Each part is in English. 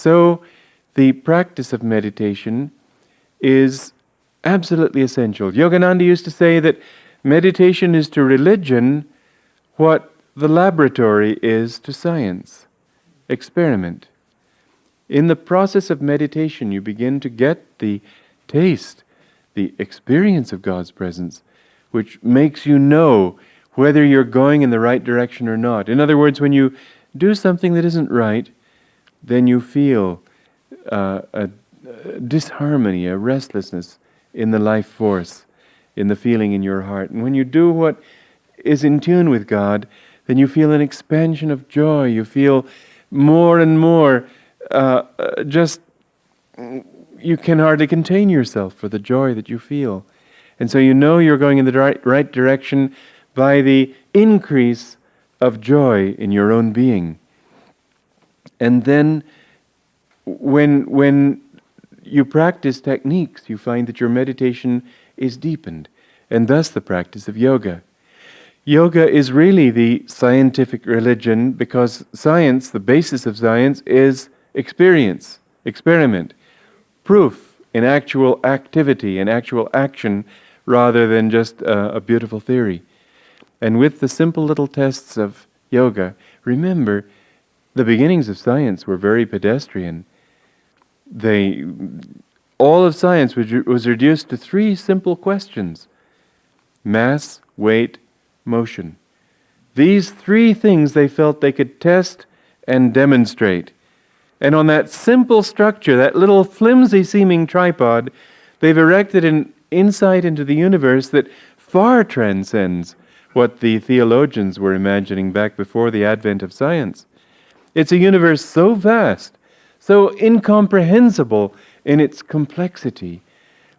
So the practice of meditation is absolutely essential. Yogananda used to say that meditation is to religion what the laboratory is to science. Experiment. In the process of meditation, you begin to get the taste, the experience of God's presence, which makes you know whether you're going in the right direction or not. In other words, when you do something that isn't right, then you feel a disharmony, a restlessness in the life force, in the feeling in your heart. And when you do what is in tune with God, then you feel an expansion of joy. You feel more and more you can hardly contain yourself for the joy that you feel. And so you know you're going in the right direction by the increase of joy in your own being. And then when you practice techniques, you find that your meditation is deepened, and thus the practice of yoga. Yoga is really the scientific religion because science, the basis of science, is experience, experiment, proof in actual activity and actual action rather than just a beautiful theory. And with the simple little tests of yoga, remember, the beginnings of science were very pedestrian. All of science was reduced to 3 simple questions: mass, weight, motion. These 3 things they felt they could test and demonstrate. And on that simple structure, that little flimsy-seeming tripod, they've erected an insight into the universe that far transcends what the theologians were imagining back before the advent of science. It's a universe so vast, so incomprehensible in its complexity,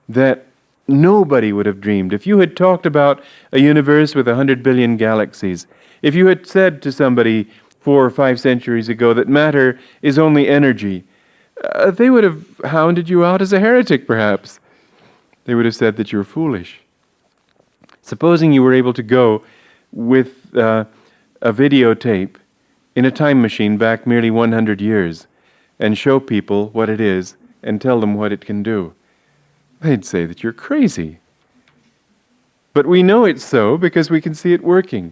that nobody would have dreamed. If you had talked about a universe with 100 billion galaxies, if you had said to somebody 4 or 5 centuries ago that matter is only energy, they would have hounded you out as a heretic, perhaps. They would have said that you're foolish. Supposing you were able to go with a videotape in a time machine back merely 100 years and show people what it is and tell them what it can do, they'd say that you're crazy. But we know it's so because we can see it working.